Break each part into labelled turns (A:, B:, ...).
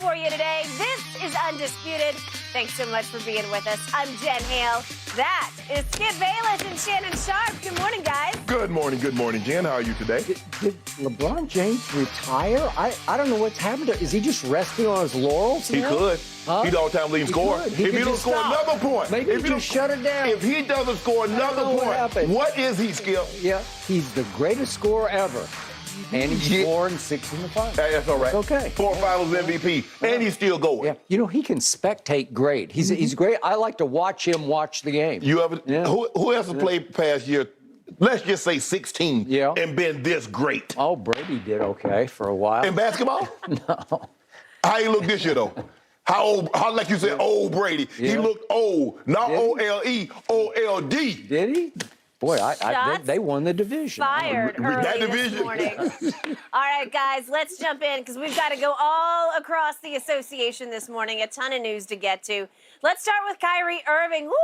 A: For you today. This is Undisputed. Thanks so much for being with us. I'm Jen Hale. That is Skip Bayless and Shannon Sharp. Good morning, guys.
B: Good morning, Jen. How are you today?
C: Did LeBron James retire? I don't know what's happened to him. Is he just resting on his laurels
B: He
C: now?
B: could.
C: Huh?
B: He's all-time leading scorer.
C: Could.
B: If
C: He
B: he
C: could
B: don't
C: just
B: score
C: stop.
B: another point.
C: Maybe
B: if
C: he just shut it down.
B: If he doesn't score another
C: know what
B: point,
C: happened.
B: what is he, Skip?
C: Yeah, he's the greatest scorer ever. And he's 4 and 6 in the finals.
B: That's all right.
C: It's okay.
B: 4 finals MVP, and he's still going.
C: Yeah, you know, he can spectate great. He's great. I like to watch him watch the game.
B: You ever? Yeah. Who else has played past year? Let's just say 16 and been this great.
C: Oh, Brady did okay for a while.
B: In basketball?
C: No.
B: How he look this year, though? How old, like you said, old Brady.
C: Yeah.
B: He looked old, not O-L-E, O-L-D.
C: Did he? Boy, they won the division.
A: Fired early
B: That
A: this
B: division.
A: morning. All right, guys, let's jump in because we've got to go all across the association this morning. A ton of news to get to. Let's start with Kyrie Irving. Woo!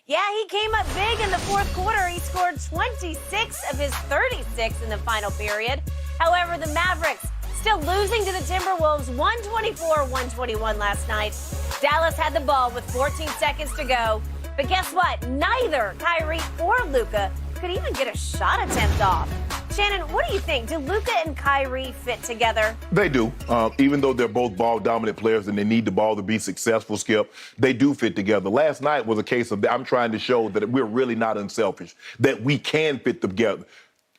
A: Yeah, he came up big in the fourth quarter. He scored 26 of his 36 in the final period. However, the Mavericks still losing to the Timberwolves 124-121 last night. Dallas had the ball with 14 seconds to go. But guess what? Neither Kyrie or Luka could even get a shot attempt off. Shannon, what do you think? Do Luka and Kyrie fit together?
B: They do. Even though they're both ball-dominant players and they need the ball to be successful, Skip, they do fit together. Last night was a case of I'm trying to show that we're really not unselfish, that we can fit together.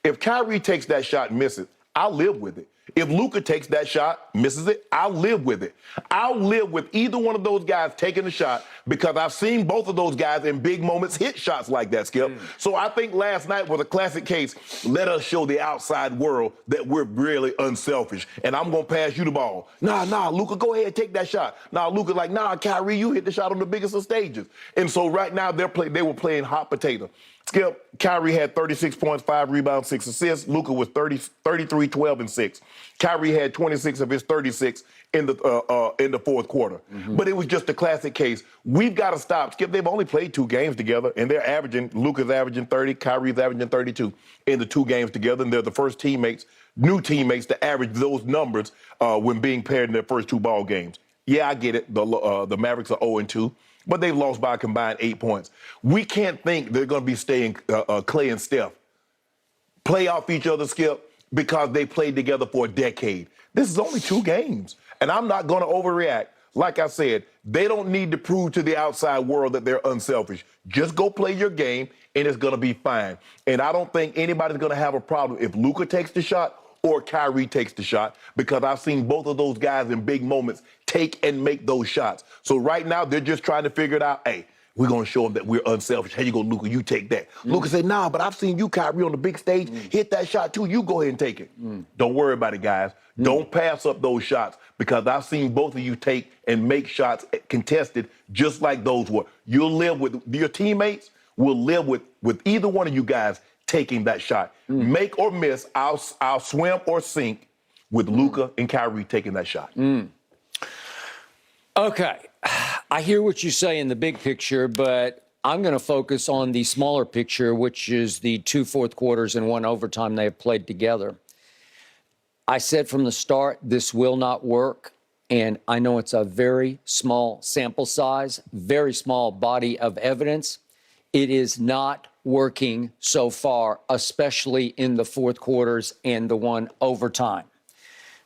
B: If Kyrie takes that shot and misses, I'll live with it. If Luka takes that shot, misses it, I'll live with it. I'll live with either one of those guys taking the shot because I've seen both of those guys in big moments hit shots like that, Skip. So I think last night was a classic case. Let us show the outside world that we're really unselfish. And I'm going to pass you the ball. Nah, Luka, go ahead, take that shot. Nah, Luka's like, nah, Kyrie, you hit the shot on the biggest of stages. And so right now they were playing hot potato. Skip, Kyrie had 36 points, 5 rebounds, 6 assists. Luka was 33, 12, and 6. Kyrie had 26 of his 36 in the fourth quarter. But it was just a classic case. We've got to stop. Skip, they've only played 2 games together, and they're averaging, Luka's averaging 30, Kyrie's averaging 32 in the 2 games together, and they're the first new teammates to average those numbers when being paired in their first 2 ball games. Yeah, I get it. The Mavericks are 0-2. But they've lost by a combined 8 points. We can't think they're going to be staying Clay and Steph play off each other, Skip, because they played together for a decade. This is only 2 games, and I'm not going to overreact. Like I said, they don't need to prove to the outside world that they're unselfish. Just go play your game, and it's going to be fine. And I don't think anybody's going to have a problem if Luka takes the shot or Kyrie takes the shot, because I've seen both of those guys in big moments take and make those shots. So right now, they're just trying to figure it out. Hey, we're going to show them that we're unselfish. Here you go, Luka, you take that. Luka said, nah, but I've seen you, Kyrie, on the big stage. Hit that shot, too. You go ahead and take it. Don't worry about it, guys. Don't pass up those shots, because I've seen both of you take and make shots contested just like those were. You'll live with your teammates, will live with either one of you guys taking that shot. Make or miss, I'll swim or sink with Luka and Kyrie taking that shot.
C: Okay. I hear what you say in the big picture, but I'm going to focus on the smaller picture, which is the 2 fourth quarters and 1 overtime they have played together. I said from the start, this will not work. And I know it's a very small sample size, very small body of evidence. It is not working so far, especially in the fourth quarters and the 1 overtime.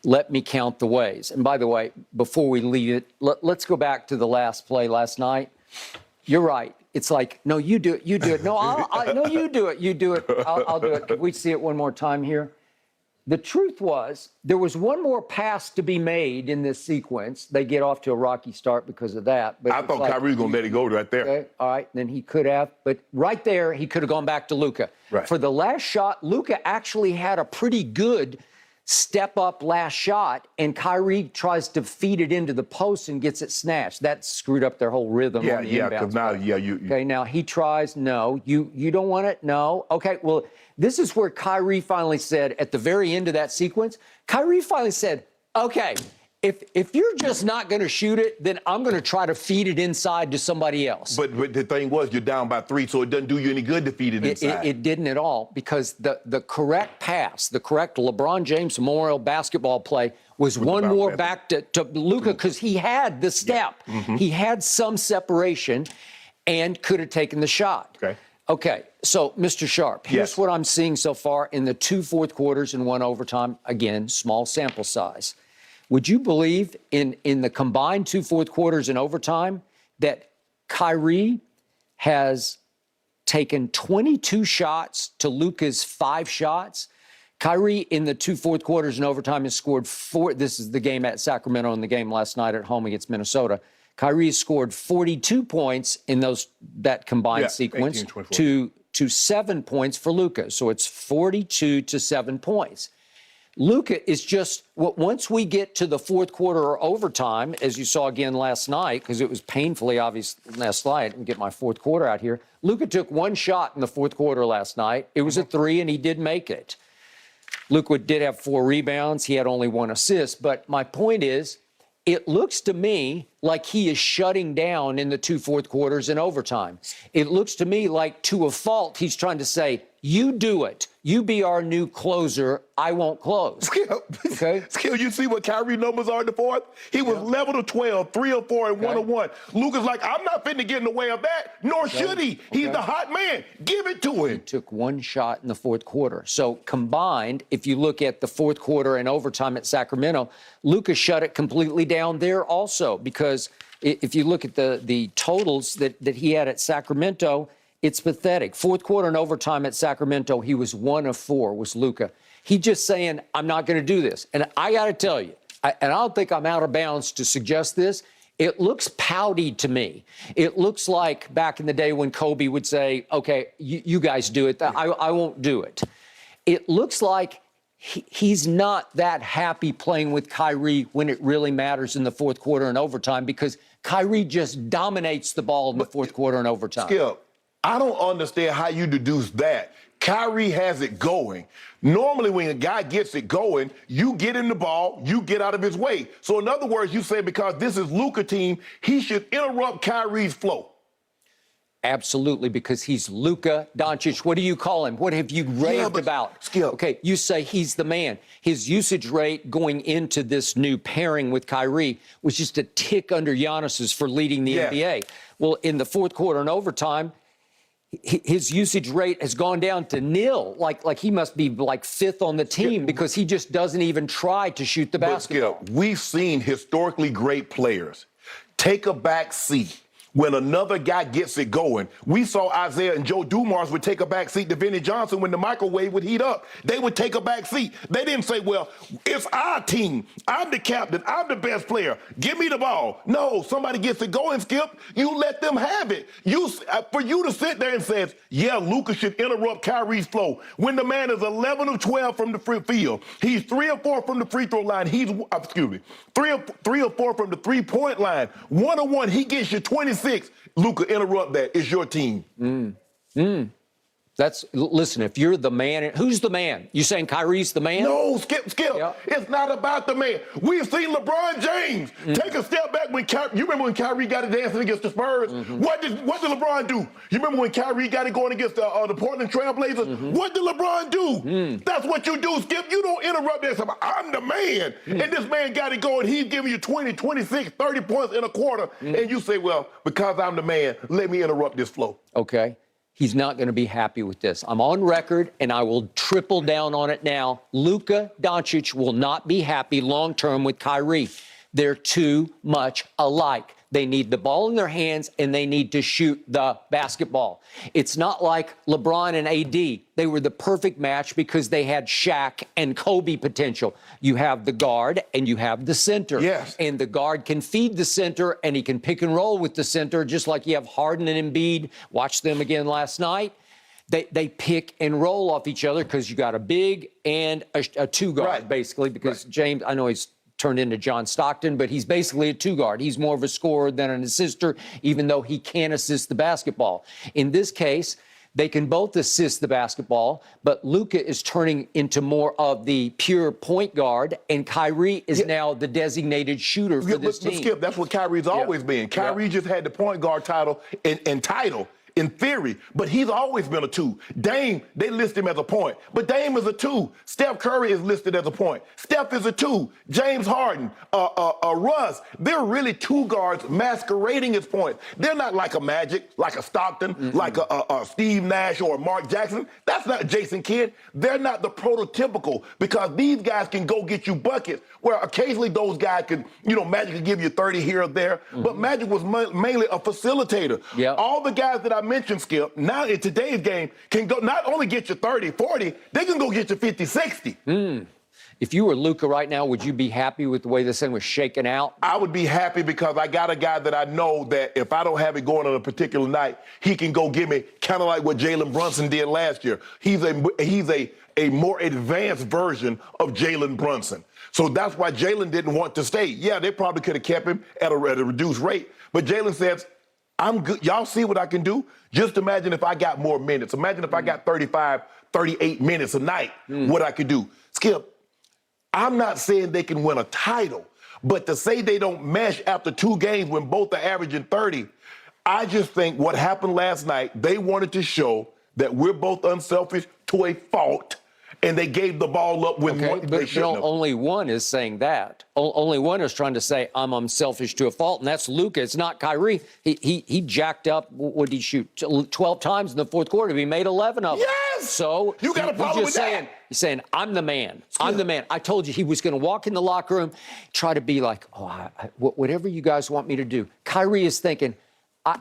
C: Let me count the ways. And by the way, before we leave it, let's go back to the last play last night. You're right. It's like, no, you do it. You do it. No, no, you do it. You do it. I'll do it. Can we see it one more time here? The truth was, there was one more pass to be made in this sequence. They get off to a rocky start because of that. But
B: I thought Kyrie was going to let it go right there.
C: Okay, all right, then he could have. But right there, he could have gone back to Luka.
B: Right.
C: For the last shot, Luka actually had a pretty good step-up last shot, and Kyrie tries to feed it into the post and gets it snatched. That screwed up their whole rhythm on the inbounds.
B: Because now,
C: Okay, now he tries, no. You don't want it? No. Okay, well, this is where Kyrie finally said, at the very end of that sequence, Kyrie finally said, okay, If you're just not going to shoot it, then I'm going to try to feed it inside to somebody else.
B: But the thing was, you're down by 3, so it doesn't do you any good to feed it inside.
C: It didn't at all, because the correct pass, the correct LeBron James Memorial basketball play was one more back to Luka, because he had the step. Yeah. Mm-hmm. He had some separation and could have taken the shot. Okay, so Mr. Sharp, here's what I'm seeing so far in the 2 fourth quarters and 1 overtime. Again, small sample size. Would you believe in the combined 2 fourth quarters and overtime that Kyrie has taken 22 shots to Luka's 5 shots? Kyrie in the 2 fourth quarters and overtime has scored 4. This is the game at Sacramento and the game last night at home against Minnesota. Kyrie has scored 42 points in that combined sequence 18, to 7 points for Luka. So it's 42 to 7 points. Luka is just, once we get to the 4th quarter or overtime, as you saw again last night, because it was painfully obvious last night, and get my 4th quarter out here, Luka took 1 shot in the 4th quarter last night. It was a 3, and he did make it. Luka did have 4 rebounds. He had only 1 assist. But my point is, it looks to me like he is shutting down in the 2 fourth quarters and overtime. It looks to me like, to a fault, he's trying to say, you do it. You be our new closer. I won't close. Okay?
B: Skill, you see what Kyrie numbers are in the 4th? He was 11 of 12, 3 of 4, and 1 of 1. Luka's like, I'm not finna get in the way of that, nor should he. He's the hot man. Give it to him.
C: He took 1 shot in the 4th quarter. So combined, if you look at the 4th quarter and overtime at Sacramento, Luka shut it completely down there also, because if you look at the totals that he had at Sacramento, it's pathetic. 4th quarter and overtime at Sacramento, he was 1 of 4, was Luka. He just saying, I'm not going to do this. And I got to tell you, and I don't think I'm out of bounds to suggest this, it looks pouty to me. It looks like back in the day when Kobe would say, okay, you guys do it. I won't do it. It looks like he's not that happy playing with Kyrie when it really matters in the 4th quarter and overtime, because Kyrie just dominates the ball in the 4th quarter and overtime.
B: Skip, I don't understand how you deduce that. Kyrie has it going. Normally, when a guy gets it going, you get in the ball, you get out of his way. So in other words, you say because this is Luka team, he should interrupt Kyrie's flow.
C: Absolutely, because he's Luka Doncic. What do you call him? What have you raved about?
B: Skip.
C: Okay, you say he's the man. His usage rate going into this new pairing with Kyrie was just a tick under Giannis's for leading the NBA. Well, in the 4th quarter and overtime, his usage rate has gone down to 0. Like he must be like 5th on the team, because he just doesn't even try to shoot the basketball.
B: Skip, we've seen historically great players take a back seat when another guy gets it going. We saw Isaiah and Joe Dumars would take a back seat to Vinnie Johnson when the microwave would heat up. They would take a back seat. They didn't say, well, it's our team. I'm the captain. I'm the best player. Give me the ball. No, somebody gets it going, Skip. You let them have it. For you to sit there and say, yeah, Luka should interrupt Kyrie's flow, when the man is 11 of 12 from the free field. He's 3 of 4 from the free throw line. He's, 3 of 4 from the 3-point line. 1 of 1, he gets you 26. Luka, interrupt that. It's your team.
C: Listen, if you're the man, who's the man? You saying Kyrie's the man?
B: No, Skip. Yeah. It's not about the man. We've seen LeBron James take a step back when you remember when Kyrie got it dancing against the Spurs? What did LeBron do? You remember when Kyrie got it going against the Portland Trailblazers? What did LeBron do? That's what you do, Skip. You don't interrupt that. I'm the man. And this man got it going. He's giving you 20, 26, 30 points in a quarter. And you say, well, because I'm the man, let me interrupt this flow.
C: Okay. He's not going to be happy with this. I'm on record, and I will triple down on it now. Luka Doncic will not be happy long-term with Kyrie. They're too much alike. They need the ball in their hands, and they need to shoot the basketball. It's not like LeBron and AD. They were the perfect match because they had Shaq and Kobe potential. You have the guard, and you have the center.
B: Yes.
C: And the guard can feed the center, and he can pick and roll with the center, just like you have Harden and Embiid. Watch them again last night. They pick and roll off each other because you got a big and a two-guard, basically, because James, I know he's turned into John Stockton, but he's basically a two-guard. He's more of a scorer than an assister, even though he can assist the basketball. In this case, They can both assist the basketball, but Luka is turning into more of the pure point guard, and Kyrie is now the designated shooter for this team.
B: But Skip, that's what Kyrie's always been. Kyrie just had the point guard title in theory, but he's always been a 2. Dame, they list him as a point, but Dame is a 2. Steph Curry is listed as a point. Steph is a 2. James Harden, Russ, they're really 2 guards masquerading as points. They're not like a Magic, like a Stockton, like a Steve Nash or a Mark Jackson. That's not Jason Kidd. They're not the prototypical, because these guys can go get you buckets, where occasionally those guys can, Magic can give you 30 here or there, but Magic was mainly a facilitator. All the guys that I mentioned, Skip, now in today's game can go not only get you 30, 40, they can go get you 50, 60.
C: If you were Luka right now, would you be happy with the way this thing was shaken out?
B: I would be happy because I got a guy that I know that if I don't have it going on a particular night, he can go give me kind of like what Jalen Brunson did last year. He's a more advanced version of Jalen Brunson. So that's why Jalen didn't want to stay. Yeah, they probably could have kept him at a reduced rate, but Jalen says, I'm good. Y'all see what I can do? Just imagine if I got more minutes. Imagine if I got 35, 38 minutes a night, what I could do. Skip, I'm not saying they can win a title, but to say they don't mesh after 2 games when both are averaging 30, I just think what happened last night, they wanted to show that we're both unselfish to a fault, and they gave the ball up when they shouldn't have.
C: Only one is saying that. Only one is trying to say, I'm unselfish to a fault, and that's Luka. It's not Kyrie. He jacked up, what did he shoot, 12 times in the fourth quarter. He made 11 of them.
B: Yes!
C: So
B: you got a problem with that?
C: He's saying, I'm the man. I'm the man. I told you he was going to walk in the locker room, try to be like, whatever you guys want me to do. Kyrie is thinking, I